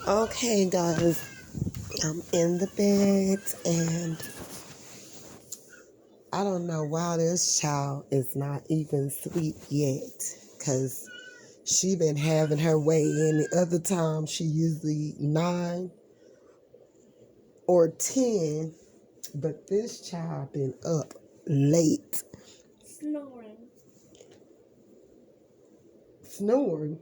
Okay, guys, I'm in the bed and I don't know why this child is not even asleep yet because she been having her way. Any other time she usually 9 or 10, but this child been up late. Snoring.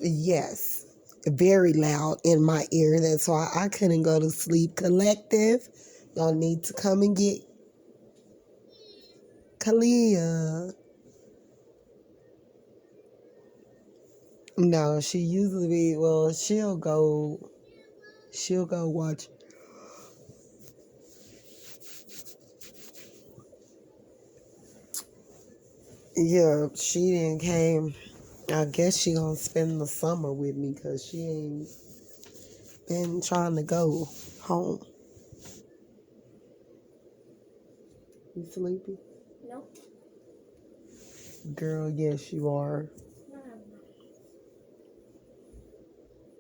Yes, very loud in my ear. That's why I couldn't go to sleep. Collective, y'all need to come and get Kalia. No, she usually she'll go watch. Yeah, she didn't came. I guess she gonna spend the summer with me because she ain't been trying to go home. You sleepy? Nope. Girl, yes you are.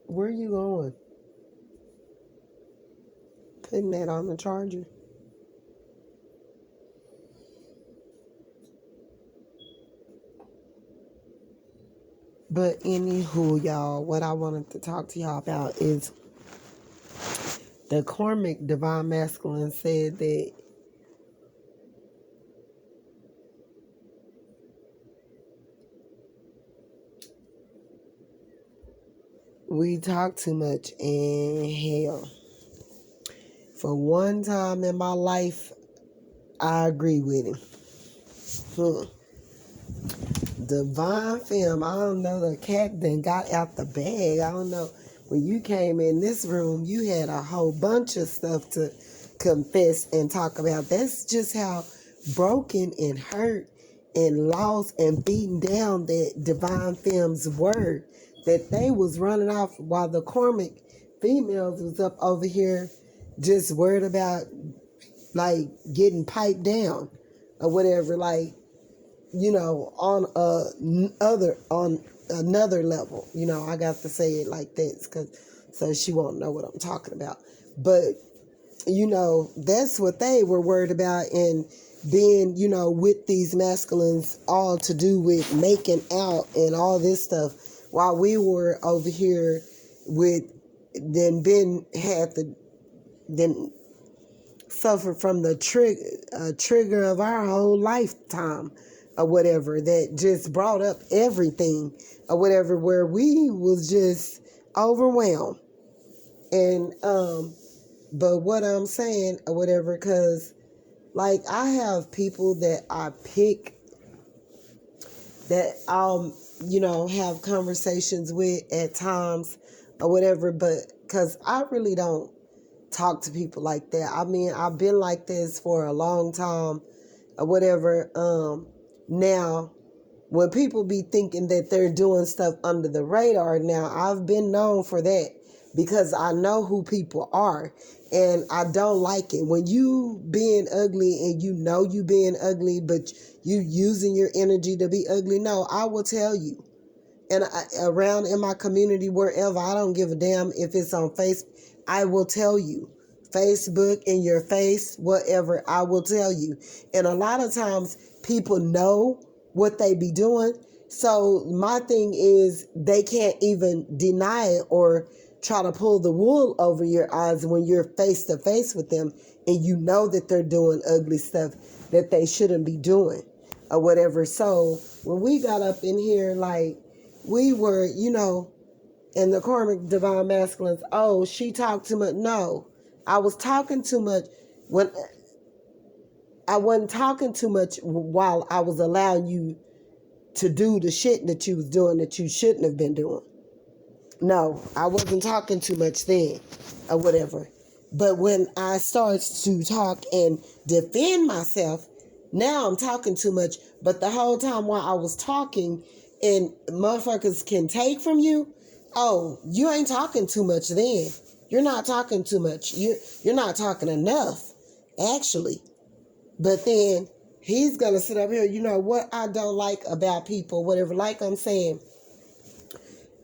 Where you going? Putting that on the charger. But anywho, y'all, what I wanted to talk to y'all about is the Karmic Divine Masculine said that we talk too much, and hell, for one time in my life, I agree with him. Divine Femme, I don't know, the cat then got out the bag. I don't know. When you came in this room, you had a whole bunch of stuff to confess and talk about. That's just how broken and hurt and lost and beaten down that Divine Femmes were. That they was running off while the Karmic females was up over here just worried about like getting piped down or whatever. Like, on another level. I got to say it like this so she won't know what I'm talking about. But that's what they were worried about, and being with these masculines, all to do with making out and all this stuff, while we were over here with then suffer from the trigger of our whole lifetime or whatever, that just brought up everything or whatever, where we was just overwhelmed. And but what I'm saying or whatever, because like I have people that I pick that I'll have conversations with at times or whatever, but because I really don't talk to people like that. I mean, I've been like this for a long time or whatever. Now, when people be thinking that they're doing stuff under the radar, now I've been known for that because I know who people are, and I don't like it when you being ugly and you being ugly, but you using your energy to be ugly. No, I will tell you. And around in my community, wherever, I don't give a damn if it's on Facebook. I will tell you. Facebook, in your face, whatever, I will tell you. And a lot of times people know what they be doing. So my thing is, they can't even deny it or try to pull the wool over your eyes when you're face to face with them and you know that they're doing ugly stuff that they shouldn't be doing or whatever. So when we got up in here, like, we were, and the Karmic Divine Masculines, oh, she talked too much. No, I was talking too much when I wasn't talking too much while I was allowing you to do the shit that you was doing that you shouldn't have been doing. No, I wasn't talking too much then or whatever. But when I started to talk and defend myself, now I'm talking too much. But the whole time while I was talking and motherfuckers can take from you, oh, you ain't talking too much then. You're not talking too much. You're not talking enough, actually. But then He's going to sit up here. You know what I don't like about people, whatever. Like I'm saying,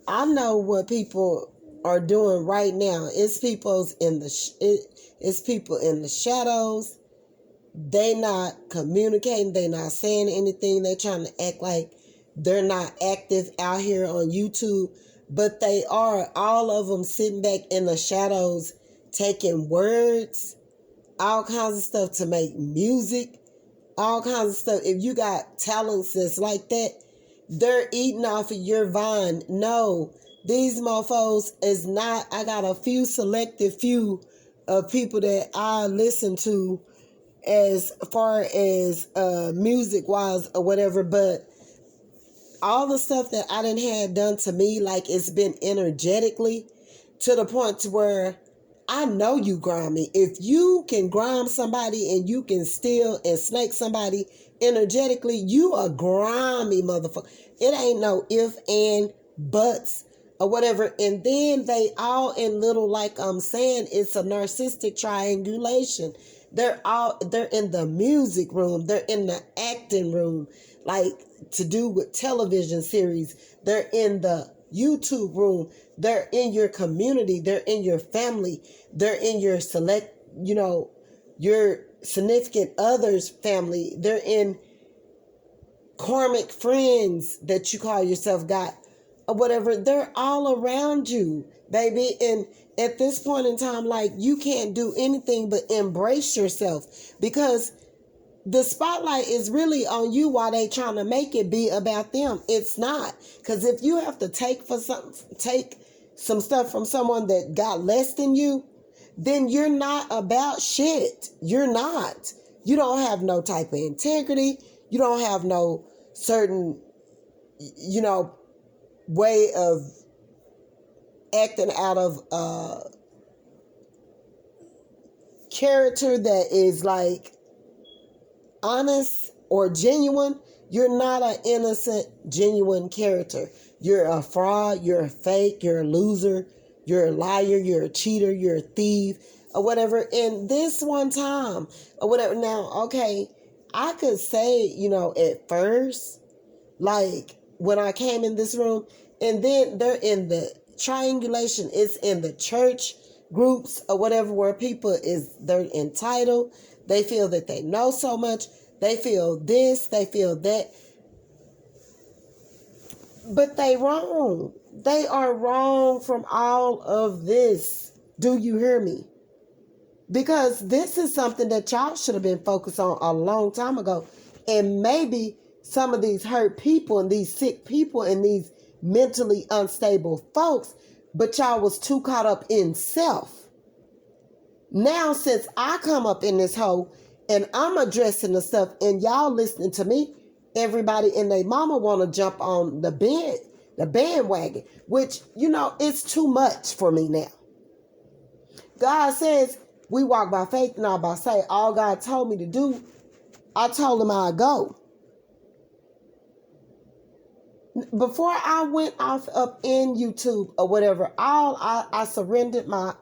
I know what people are doing right now. It's it's people in the shadows. They not communicating. They not saying anything. They trying to act like they're not active out here on YouTube, but they are. All of them sitting back in the shadows, taking words, all kinds of stuff to make music, all kinds of stuff. If you got talents that's like that, they're eating off of your vine. No, these mofos is not. I got a selective few of people that I listen to as far as music wise or whatever, but all the stuff that I done had done to me, like it's been energetically to the point to where I know you grimy. If you can grime somebody and you can steal and snake somebody energetically, you a grimy motherfucker. It ain't no if and buts or whatever. And then they all in little, like I'm saying, it's a narcissistic triangulation. They're in the music room. They're in the acting room, like to do with television series. They're in the YouTube room. They're in your community. They're in your family. They're in your your significant other's family. They're in karmic friends that you call yourself got or whatever. They're all around you, baby. And at this point in time, like, you can't do anything but embrace yourself, because the spotlight is really on you while they trying to make it be about them. It's not. Because if you have to take some stuff from someone that got less than you, then you're not about shit. You're not. You don't have no type of integrity. You don't have no certain, way of acting out of character that is like honest or genuine. You're not an innocent, genuine character. You're a fraud, you're a fake, you're a loser, you're a liar, you're a cheater, you're a thief, or whatever. And this one time, or whatever. Now, okay, I could say, at first, like when I came in this room, and then they're in the triangulation, it's in the church groups or whatever, where they're entitled. They feel that they know so much. They feel this, they feel that. But they wrong. They are wrong from all of this. Do you hear me? Because this is something that y'all should have been focused on a long time ago. And maybe some of these hurt people and these sick people and these mentally unstable folks, but y'all was too caught up in self. Now, since I come up in this hole and I'm addressing the stuff and y'all listening to me, everybody and their mama want to jump on the bandwagon, which, it's too much for me now. God says we walk by faith, not by sight. All God told me to do, I told him I'd go. Before I went off up in YouTube or whatever, I surrendered my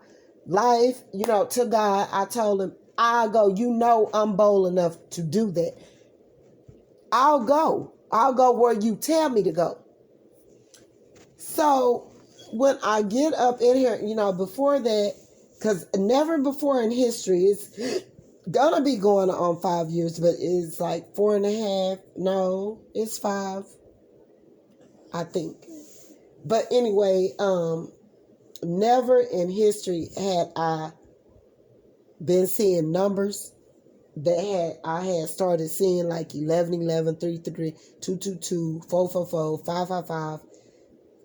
life, to God. I told him, I'll go. I'm bold enough to do that. I'll go. I'll go where you tell me to go. So when I get up in here, before that, because never before in history, it's gonna be going on 5 years, but it's like 4.5. No, it's 5, I think. But anyway, never in history had I been seeing numbers that I had started seeing, like 1111, 333, 222, 444, 555.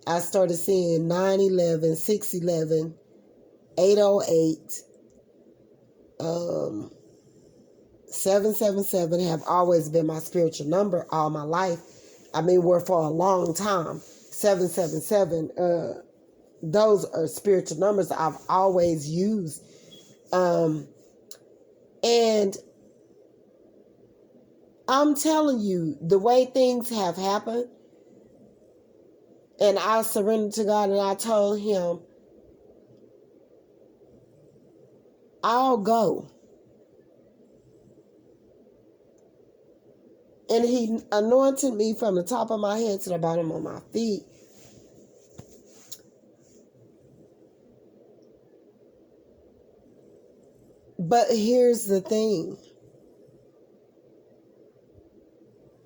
I started seeing 911, 611, 808, 777 have always been my spiritual number all my life. I mean, for a long time. 777, those are spiritual numbers I've always used. And I'm telling you, the way things have happened, and I surrendered to God and I told him, I'll go. And he anointed me from the top of my head to the bottom of my feet. But here's the thing.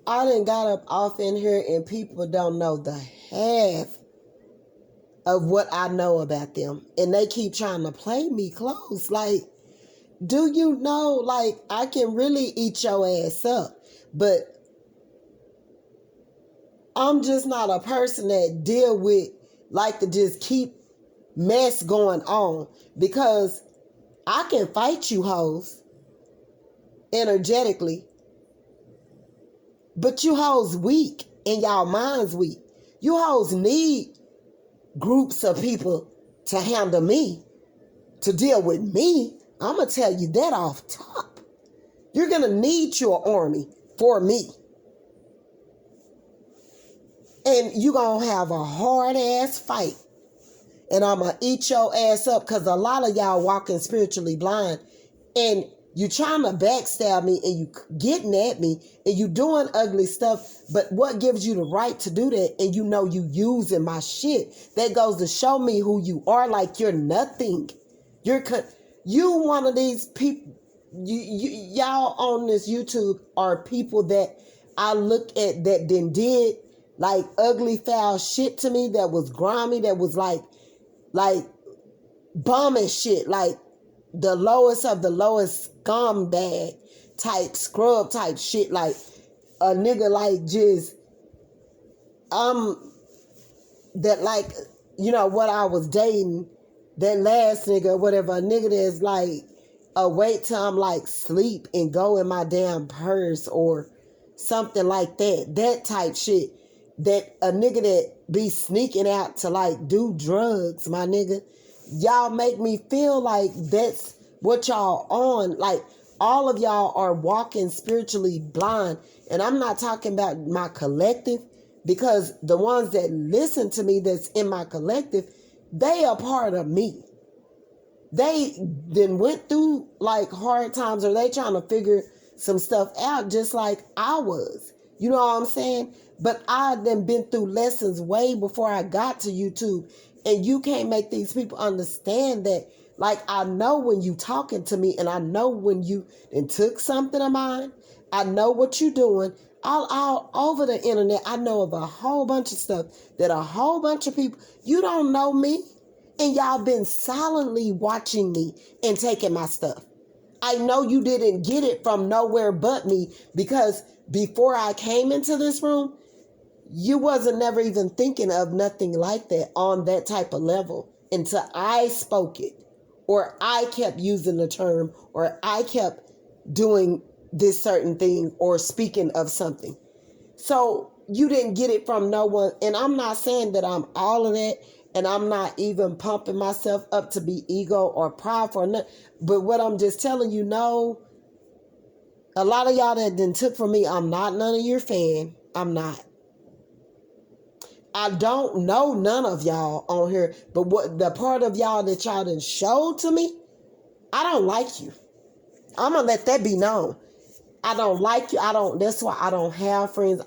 I done got up off in here and people don't know the half of what I know about them. And they keep trying to play me close. Like, do you know, like, I can really eat your ass up. But I'm just not a person that deal with, like, to just keep mess going on. Because I can fight you hoes energetically. But you hoes weak and y'all minds weak. You hoes need groups of people to handle me, to deal with me. I'm going to tell you that off top. You're going to need your army for me. And you're going to have a hard ass fight. And I'm going to eat your ass up because a lot of y'all walking spiritually blind. And you trying to backstab me and you getting at me and you doing ugly stuff. But what gives you the right to do that? And you know you using my shit. That goes to show me who you are. Like you're nothing. You one of these people. Y'all on this YouTube are people that I look at that then did like ugly foul shit to me. That was grimy. That was like bum and shit. Like the lowest of the lowest scumbag type scrub type shit. Like a nigga like just that like, you know what I was dating, that last nigga, whatever, a nigga that's like wait till I'm like sleep and go in my damn purse or something like that. That type shit. That a nigga that be sneaking out to like do drugs, my nigga. Y'all make me feel like that's what y'all on. Like all of y'all are walking spiritually blind. And I'm not talking about my collective, because the ones that listen to me that's in my collective, they are part of me. They then went through like hard times, or they trying to figure some stuff out just like I was. You know what I'm saying? But I then been through lessons way before I got to YouTube. And you can't make these people understand that. Like, I know when you talking to me, and I know when you then took something of mine. I know what you doing. All over the internet, I know of a whole bunch of stuff that a whole bunch of people, you don't know me. And y'all been silently watching me and taking my stuff. I know you didn't get it from nowhere but me, because before I came into this room, you wasn't never even thinking of nothing like that on that type of level until I spoke it, or I kept using the term, or I kept doing this certain thing or speaking of something. So you didn't get it from no one. And I'm not saying that I'm all of that. And I'm not even pumping myself up to be ego or prideful or nothing. But what I'm just telling you, no, a lot of y'all that done took from me, I'm not none of your fan. I'm not. I don't know none of y'all on here. But what the part of y'all that y'all done showed to me, I don't like you. I'm going to let that be known. I don't like you. That's why I don't have friends.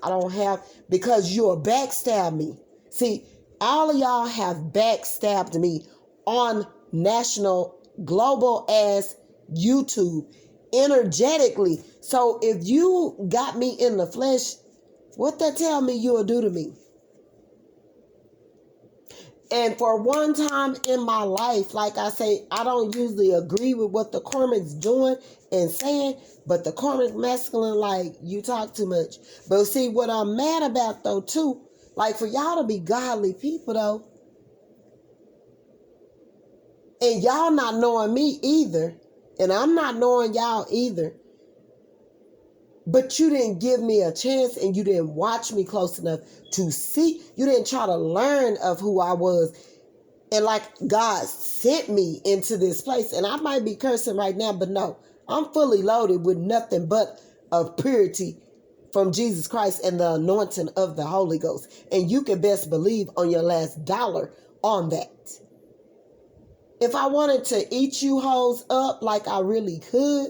Because you'll backstab me. See, all of y'all have backstabbed me on national, global ass YouTube energetically. So if you got me in the flesh, what that tell me you'll do to me? And for one time in my life, like I say, I don't usually agree with what the Karmic's doing and saying, but the Karmic masculine, like, you talk too much. But see, what I'm mad about, though, too, like, for y'all to be godly people, though, and y'all not knowing me either, and I'm not knowing y'all either, but you didn't give me a chance, and you didn't watch me close enough to see. You didn't try to learn of who I was. And like God sent me into this place. And I might be cursing right now, but no. I'm fully loaded with nothing but of purity from Jesus Christ and the anointing of the Holy Ghost. And you can best believe on your last dollar on that. If I wanted to eat you hoes up like I really could,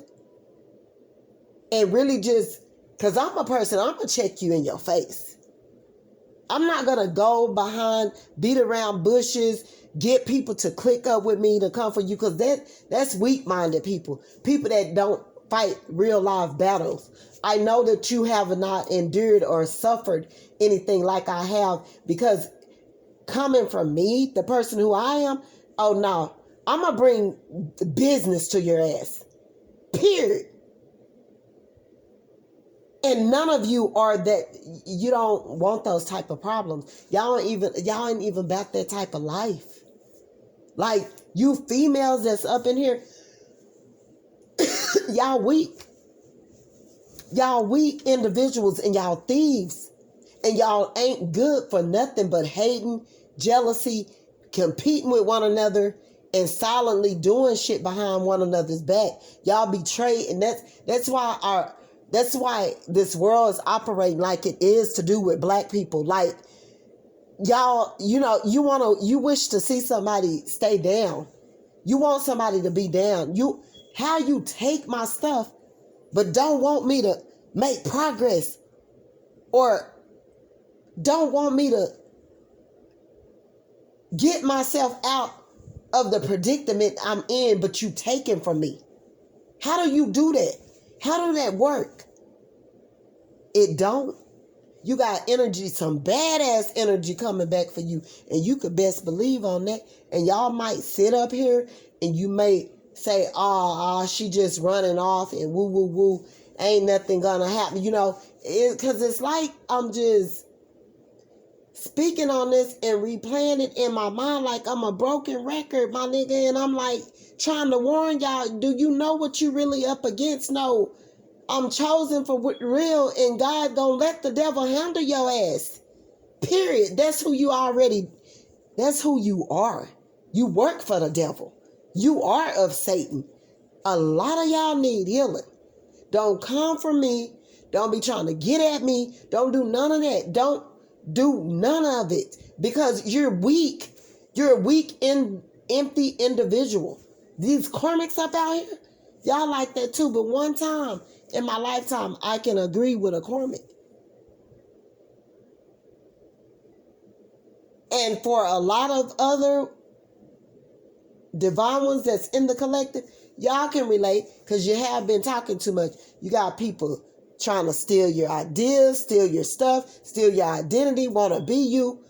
and really just Because I'm a person, I'm going to check you in your face. I'm not going to go behind, beat around bushes, get people to click up with me to come for you, because that's weak-minded people. People that don't fight real life battles. I know that you have not endured or suffered anything like I have, because coming from me, the person who I am, oh no, I'm going to bring business to your ass. Period. And none of you are that. You don't want those type of problems. Y'all ain't even about that type of life. Like, you females that's up in here, y'all weak. Y'all weak individuals, and y'all thieves. And y'all ain't good for nothing but hating, jealousy, competing with one another, and silently doing shit behind one another's back. Y'all betray, and that's why this world is operating like it is to do with black people. Like, y'all, you wish to see somebody stay down. You want somebody to be down. How you take my stuff, but don't want me to make progress, or don't want me to get myself out of the predicament I'm in, but you taking from me. How do you do that? How do that work? It don't. You got energy, some badass energy coming back for you, and you could best believe on that. And y'all might sit up here and you may say, she just running off and woo, woo, woo. Ain't nothing gonna happen. Because it's like I'm just speaking on this and replaying it in my mind like I'm a broken record, my nigga. And I'm like trying to warn y'all, do you know what you really up against? No, I'm chosen for real, and God gonna let the devil handle your ass. Period. That's who you are. You work for the devil. You are of Satan. A lot of y'all need healing. Don't come for me. Don't be trying to get at me. Don't do none of that. Don't do none of it, because you're weak. You're a weak, empty individual. These karmics up out here, y'all like that too. But one time in my lifetime, I can agree with a karmic. And for a lot of other divine ones that's in the collective, y'all can relate, because you have been talking too much. You got people trying to steal your ideas, steal your stuff, steal your identity, want to be you,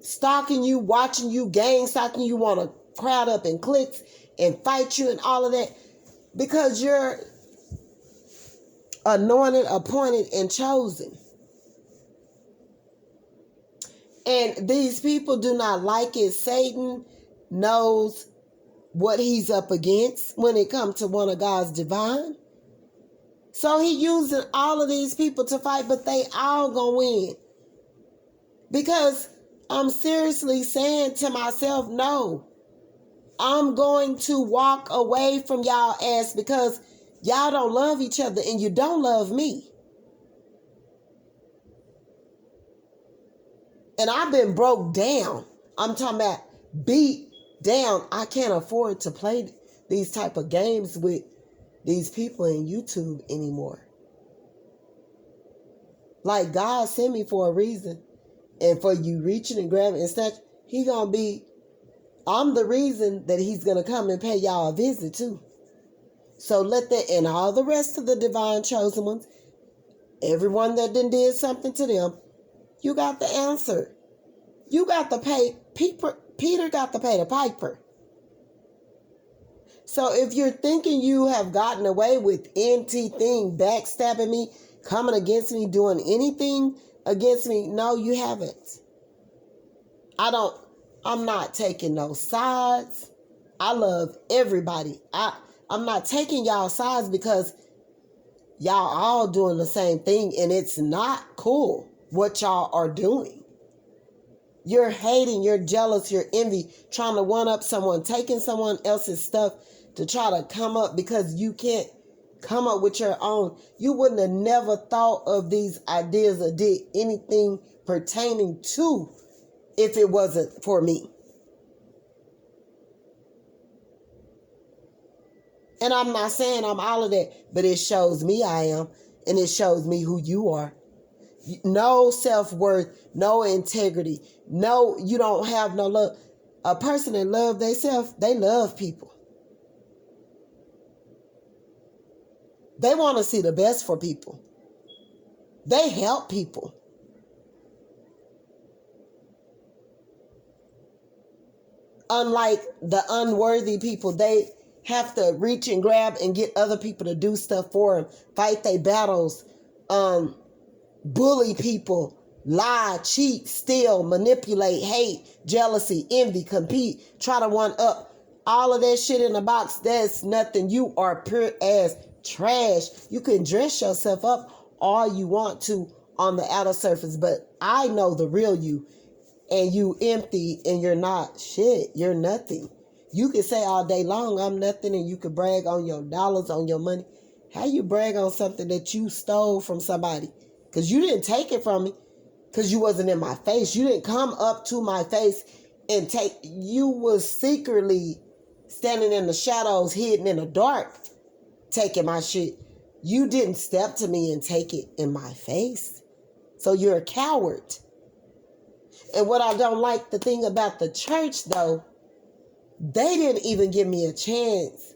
stalking you, watching you, gang stalking you, want to crowd up in cliques and fight you and all of that, because you're anointed, appointed, and chosen. And these people do not like it. Satan knows what he's up against when it comes to one of God's divine. So he using all of these people to fight, but they all gonna win. Because I'm seriously saying to myself, no, I'm going to walk away from y'all ass, because y'all don't love each other and you don't love me. And I've been broke down. I'm talking about beat down. I can't afford to play these type of games with these people in YouTube anymore. Like, God sent me for a reason. And for you reaching and grabbing and such, I'm the reason that he's going to come and pay y'all a visit too. So let that, and all the rest of the divine chosen ones, everyone that did something to them, you got the answer. You got to pay. Peter got to pay the piper. So if you're thinking you have gotten away with anything, backstabbing me, coming against me, doing anything against me, no, you haven't. I'm not taking no sides. I love everybody. I'm not taking y'all sides, because y'all all doing the same thing, and it's not cool what y'all are doing. You're hating, you're jealous, you're envy, trying to one up someone, taking someone else's stuff to try to come up because you can't come up with your own. You wouldn't have never thought of these ideas or did anything pertaining to if it wasn't for me. And I'm not saying I'm all of that, but it shows me I am. and it shows me who you are. No self-worth, no integrity, no, you don't have no love. A person that love themselves, they love people. They want to see the best for people. They help people. Unlike the unworthy people, they have to reach and grab and get other people to do stuff for them, fight their battles, bully people, lie, cheat, steal, manipulate, hate, jealousy, envy, compete, try to one up. All of that shit in a box, that's nothing. You are pure as trash. You can dress yourself up all you want to on the outer surface, but I know the real you, and you empty and you're not shit. You're nothing. You can say all day long, I'm nothing, and you can brag on your dollars, on your money. How you brag on something that you stole from somebody? Because you didn't take it from me, because you wasn't in my face. You didn't come up to my face and take. You was secretly standing in the shadows, hidden in the dark, taking my shit. You didn't step to me and take it in my face. So you're a coward. And what I don't like, the thing about the church, though, they didn't even give me a chance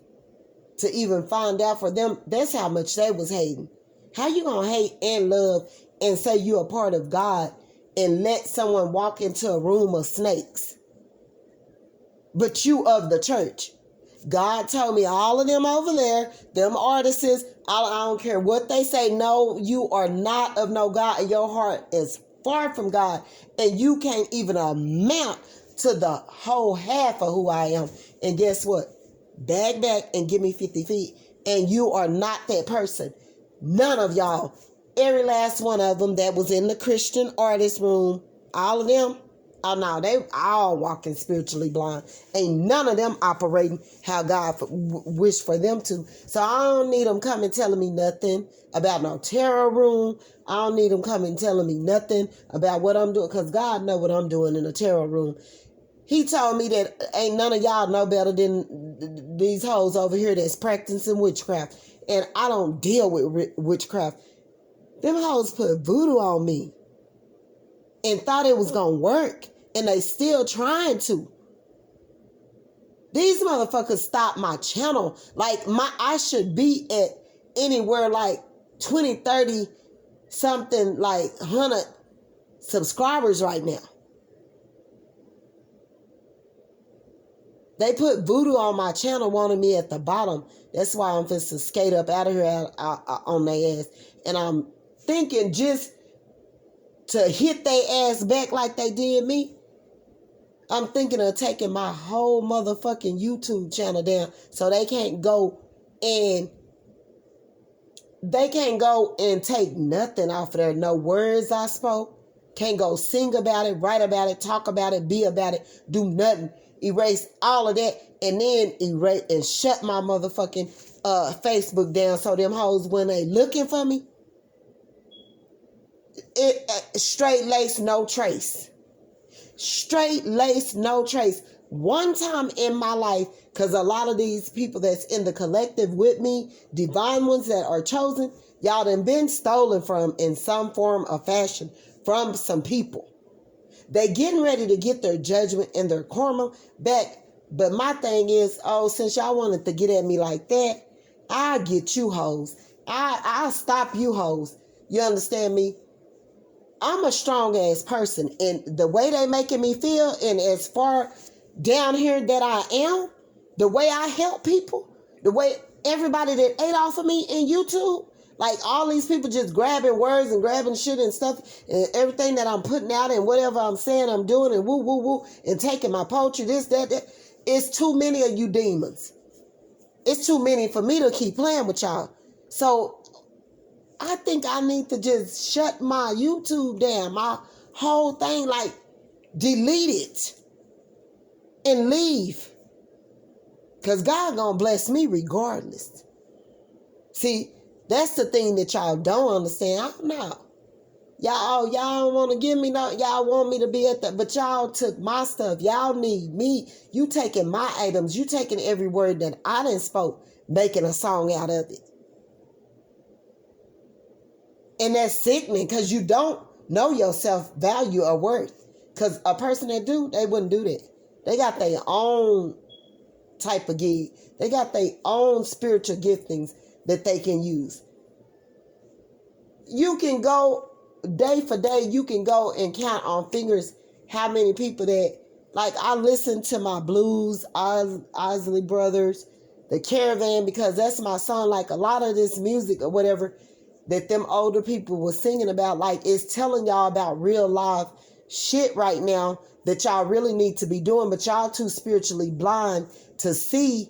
to even find out for them. That's how much they was hating. How you gonna hate and love and say you're a part of God and let someone walk into a room of snakes? But you of the church. God told me all of them over there, them artists, I don't care what they say. No, you are not of no God, and your heart is far from God, and you can't even amount to the whole half of who I am. And guess what? Bag back and give me 50 feet, and you are not that person. None of y'all, every last one of them that was in the Christian artist room, all of them, oh no, they all walking spiritually blind. Ain't none of them operating how God wished for them to. So I don't need them coming telling me nothing about no tarot room. I don't need them coming telling me nothing about what I'm doing, because God know what I'm doing in the tarot room. He told me that ain't none of y'all know better than these hoes over here that's practicing witchcraft. And I don't deal with witchcraft. Them hoes put voodoo on me and thought it was going to work. And they still trying to. These motherfuckers stopped my channel. Like, I should be at anywhere like 20, 30, something like 100 subscribers right now. They put voodoo on my channel, wanted me at the bottom. That's why I'm supposed to skate up out of here on their ass. And I'm thinking just to hit their ass back like they did me. I'm thinking of taking my whole motherfucking YouTube channel down so they can't go and take nothing off of there. No words I spoke. Can't go sing about it, write about it, talk about it, be about it, do nothing. Erase all of that and then erase and shut my motherfucking Facebook down so them hoes, when they looking for me, straight lace, no trace. Straight lace, no trace. One time in my life, because a lot of these people that's in the collective with me, divine ones that are chosen, y'all done been stolen from in some form or fashion from some people. They getting ready to get their judgment and their karma back. But my thing is, since y'all wanted to get at me like that, I'll get you hoes. I'll stop you hoes. You understand me? I'm a strong ass person, and the way they making me feel, and as far down here that I am, the way I help people, the way everybody that ate off of me in YouTube, like all these people just grabbing words and grabbing shit and stuff, and everything that I'm putting out and whatever I'm saying I'm doing, and woo woo woo, and taking my poetry, this, that. It's too many of you demons. It's too many for me to keep playing with y'all. So I think I need to just shut my YouTube down, my whole thing, like delete it and leave. Because God gonna bless me regardless. See, that's the thing that y'all don't understand. I don't know. Y'all don't want to give me no, y'all want me to be at that, but y'all took my stuff. Y'all need me. You taking my items. You taking every word that I done spoke, making a song out of it. And that's sickening because you don't know your self-value or worth. Because a person that do, they wouldn't do that. They got their own type of gig. They got their own spiritual giftings that they can use. You can go day for day, you can go and count on fingers how many people that, like, I listen to my blues, Isley Brothers, the Caravan, because that's my song. Like, a lot of this music or whatever that them older people were singing about, like, it's telling y'all about real life shit right now that y'all really need to be doing, but y'all too spiritually blind to see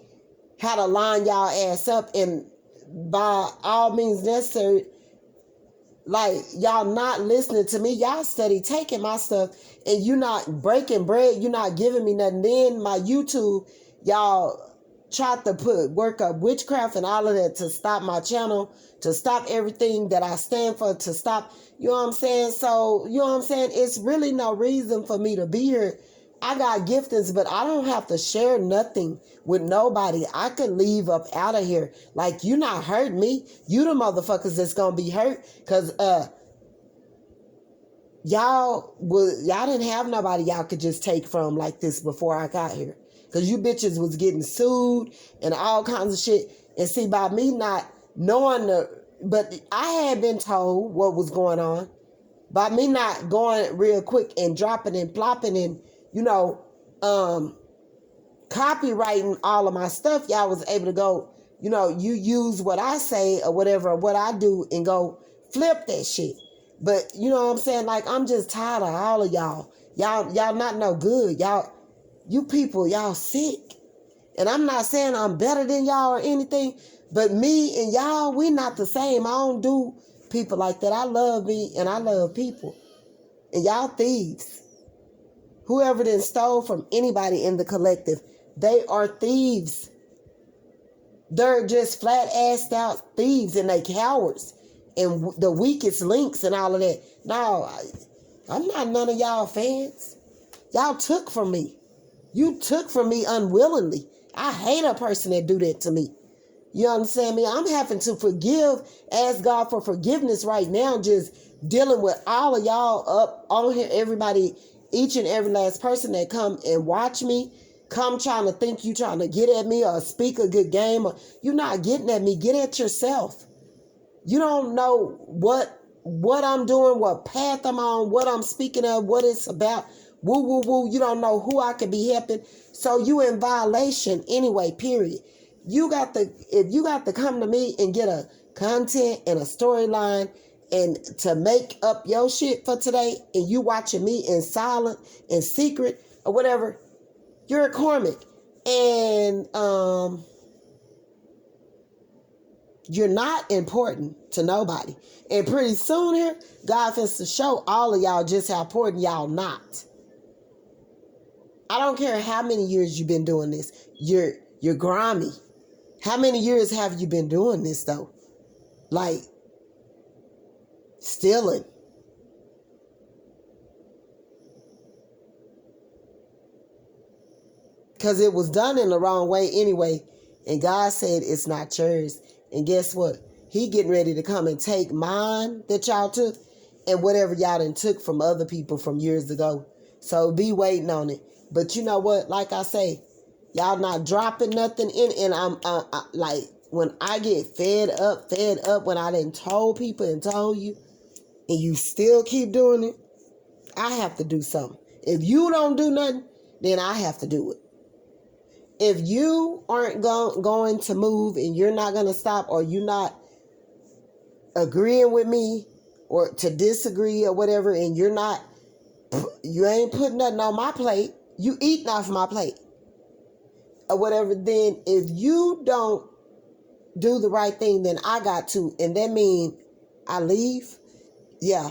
how to line y'all ass up. And by all means necessary, like, y'all not listening to me. Y'all steady taking my stuff and you not breaking bread. You not giving me nothing. Then my YouTube, y'all tried to work up witchcraft and all of that to stop my channel, to stop everything that I stand for, to stop, you know what I'm saying? So, you know what I'm saying? It's really no reason for me to be here. I got giftings, but I don't have to share nothing with nobody. I can leave up out of here. Like, you not hurting me. You the motherfuckers that's gonna be hurt. Cause y'all didn't have nobody y'all could just take from like this before I got here. Cause you bitches was getting sued and all kinds of shit. And see, by me not knowing but I had been told what was going on. By me not going real quick and dropping and plopping and, you know, copywriting all of my stuff, y'all was able to go, you know, you use what I say or whatever, what I do, and go flip that shit. But, you know what I'm saying? Like, I'm just tired of all of y'all. Y'all not no good. You people, y'all sick. And I'm not saying I'm better than y'all or anything, but me and y'all, we not the same. I don't do people like that. I love me and I love people. And y'all thieves. Whoever then stole from anybody in the collective, they are thieves. They're just flat-assed out thieves, and they cowards and the weakest links and all of that. No, I'm not none of y'all fans. Y'all took from me. You took from me unwillingly. I hate a person that do that to me. You understand me? I'm having to ask God for forgiveness right now, just dealing with all of y'all up on here, everybody, each and every last person that come and watch me, come trying to think you trying to get at me or speak a good game. Or you're not getting at me. Get at yourself. You don't know what I'm doing, what path I'm on, what I'm speaking of, what it's about. Woo, woo, woo. You don't know who I could be helping. So you in violation anyway, period. If you got to come to me and get a content and a storyline and to make up your shit for today, and you watching me in silent, in secret, or whatever, you're a Karmic. And you're not important to nobody. And pretty soon here, God has to show all of y'all just how important y'all not. I don't care how many years you've been doing this. You're grimy. How many years have you been doing this though? Like, stealing. Because it was done in the wrong way anyway. And God said it's not yours. And guess what? He getting ready to come and take mine that y'all took and whatever y'all done took from other people from years ago. So be waiting on it. But you know what? Like I say, y'all not dropping nothing in. And I'm like, when I get fed up, when I done told people and told you, and you still keep doing it, I have to do something. If you don't do nothing, then I have to do it. If you aren't going to move and you're not going to stop, or you're not agreeing with me or to disagree or whatever, and you ain't putting nothing on my plate, you eating off my plate or whatever, then if you don't do the right thing, then I got to. And that means I leave. Yeah,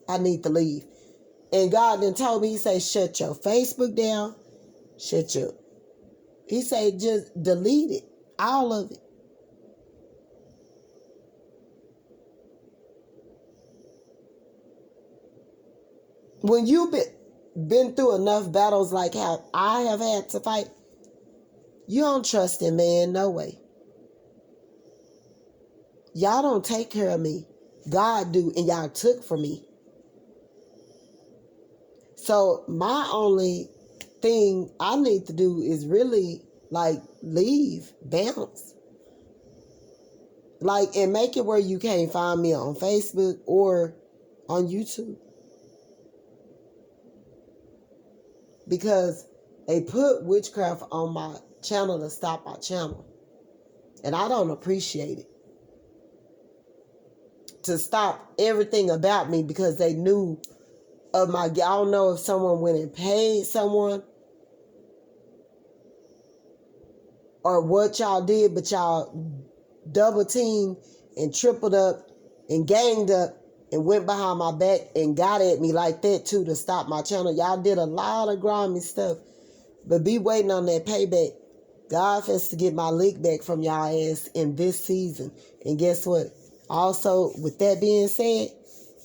I need to leave. And God then told me, he said, shut your Facebook down. He said, just delete it. All of it. When you've been through enough battles like how I have had to fight, you don't trust in man, no way. Y'all don't take care of me. God do and y'all took from me. So my only thing I need to do is really like leave, bounce. Like, and make it where you can't find me on Facebook or on YouTube. Because they put witchcraft on my channel to stop my channel. And I don't appreciate it. To stop everything about me because they knew of my... I don't know if someone went and paid someone or what y'all did, but y'all double teamed and tripled up and ganged up and went behind my back and got at me like that too to stop my channel. Y'all did a lot of grimy stuff, but be waiting on that payback. God has to get my lick back from y'all ass in this season. And guess what? Also, with that being said,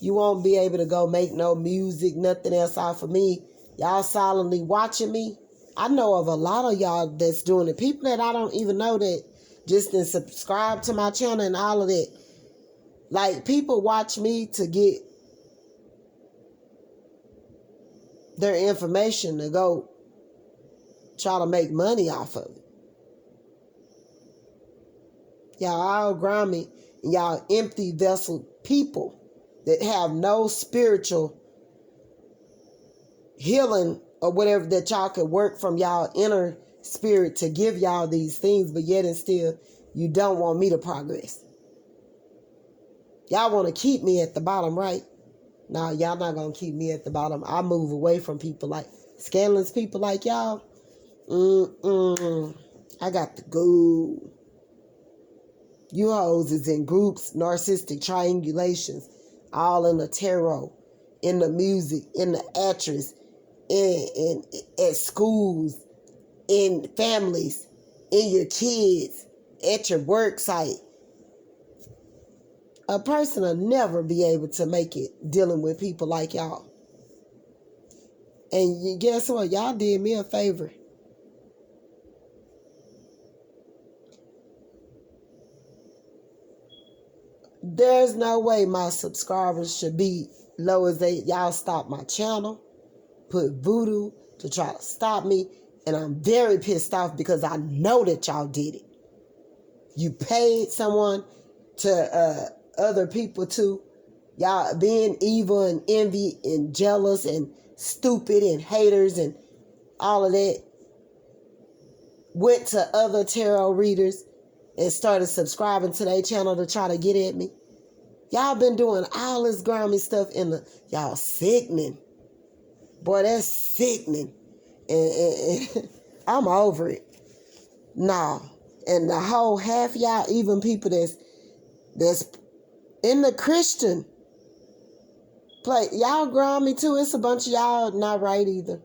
you won't be able to go make no music, nothing else off of me. Y'all silently watching me. I know of a lot of y'all that's doing it. People that I don't even know that just didn't subscribe to my channel and all of that. Like, people watch me to get their information to go try to make money off of it. Y'all all grimy and y'all empty vessel people that have no spiritual healing or whatever that y'all could work from y'all inner spirit to give y'all these things, but yet and still you don't want me to progress. Y'all want to keep me at the bottom, right? No, y'all not going to keep me at the bottom. I move away from people like scandalous people like y'all. I got to go. You hoes is in groups, narcissistic triangulations, all in the tarot, in the music, in the actress, in at schools, in families, in your kids, at your work site. A person will never be able to make it dealing with people like y'all. And guess what? Y'all did me a favor. There's no way my subscribers should be low as y'all stop my channel, put voodoo to try to stop me, and I'm very pissed off because I know that y'all did it. You paid someone to other people too. Y'all being evil and envy and jealous and stupid and haters and all of that. Went to other tarot readers and started subscribing to their channel to try to get at me. Y'all been doing all this grimy stuff y'all sickening. Boy, that's sickening. And I'm over it. Nah. And the whole half y'all, even people that's in the Christian play, y'all grimy too. It's a bunch of y'all not right either.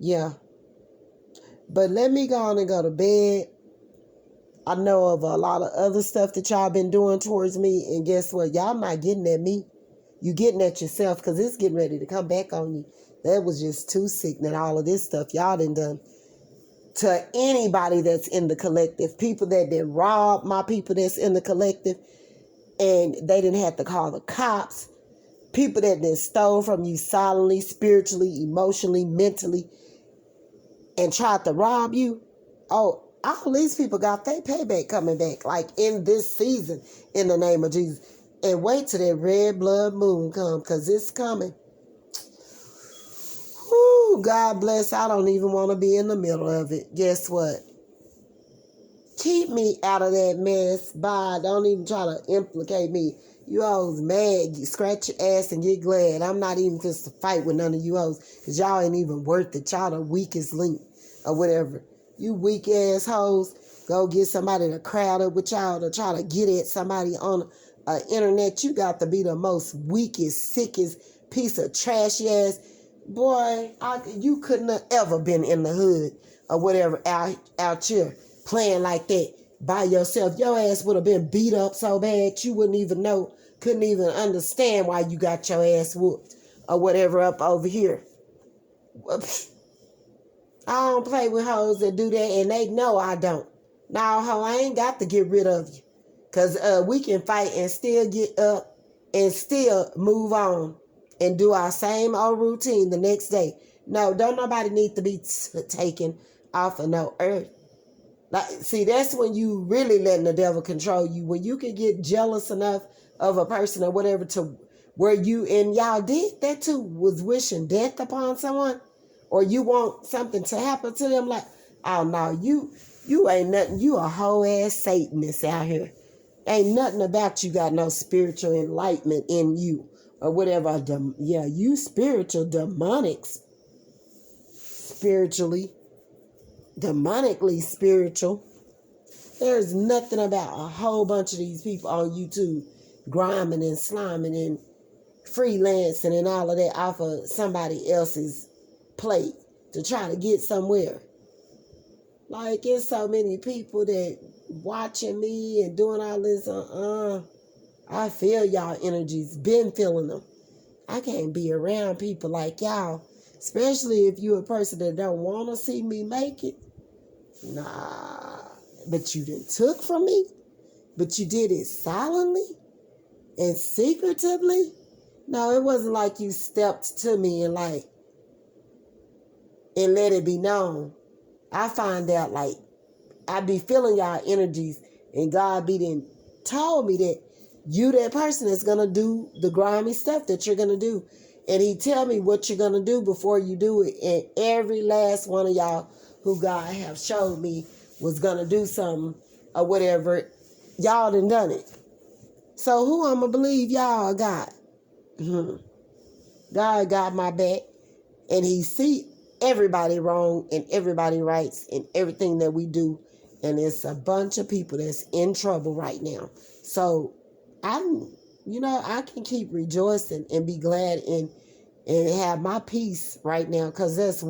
Yeah. But let me go on and go to bed. I know of a lot of other stuff that y'all been doing towards me. And guess what? Y'all not getting at me. You getting at yourself because it's getting ready to come back on you. That was just too sickening. All of this stuff y'all done to anybody that's in the collective. People that did rob my people that's in the collective. And they didn't have to call the cops. People that did stole from you silently, spiritually, emotionally, mentally. And tried to rob you. Oh, all these people got their payback coming back. Like in this season. In the name of Jesus. And wait till that red blood moon come. Because it's coming. Whoo, God bless. I don't even want to be in the middle of it. Guess what? Keep me out of that mess. Bye. Don't even try to implicate me. You hoes mad. You scratch your ass and get glad. I'm not even just to fight with none of you hoes. Because y'all ain't even worth it. Y'all the weakest link. Or whatever. You weak ass hoes. Go get somebody to crowd up with y'all to try to get at somebody on internet. You got to be the most weakest, sickest piece of trashy ass. Boy, you couldn't have ever been in the hood or whatever out here playing like that by yourself. Your ass would have been beat up so bad you wouldn't even know, couldn't even understand why you got your ass whooped or whatever up over here. I don't play with hoes that do that and they know I don't. Now, ho, I ain't got to get rid of you Because we can fight and still get up and still move on and do our same old routine the next day. No, don't nobody need to be taken off of no earth. Like, see, that's when you really letting the devil control you. When you can get jealous enough of a person or whatever to where you, and y'all did that too, was wishing death upon someone, or you want something to happen to them. Like, oh no, you ain't nothing. You a whole ass Satanist out here. Ain't nothing about you got no spiritual enlightenment in you or whatever. You spiritual, demonics, spiritually, demonically spiritual. There's nothing about a whole bunch of these people on YouTube grinding and sliming and freelancing and all of that off of somebody else's plate to try to get somewhere. Like, it's so many people that watching me and doing all this. I feel y'all energies, been feeling them. I can't be around people like y'all, especially if you're a person that don't want to see me make it. Nah, but you done took from me, but you did it silently and secretively. No, it wasn't like you stepped to me and let it be known. I find out I be feeling y'all energies, and God be then told me that you that person is gonna do the grimy stuff that you're gonna do, and He tell me what you're gonna do before you do it. And every last one of y'all who God have showed me was gonna do something or whatever, y'all done it. So who I'ma believe, y'all or God? God got my back, and He see everybody wrong and everybody rights and everything that we do. And it's a bunch of people that's in trouble right now. So I can keep rejoicing and be glad and have my peace right now, because that's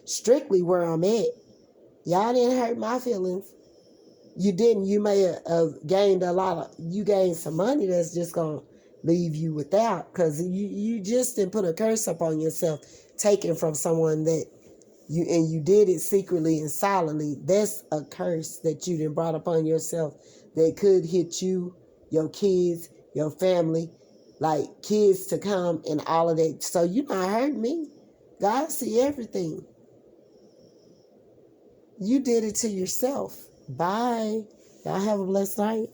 strictly where I'm at. Y'all didn't hurt my feelings. You didn't. You may have gained you gained some money that's just going to leave you without, because you just didn't put a curse up on yourself, taken from someone that you did it secretly and silently. That's a curse that you done brought upon yourself that could hit you, your kids, your family, like kids to come and all of that. So you not hurting me. God see everything. You did it to yourself. Bye. Y'all have a blessed night.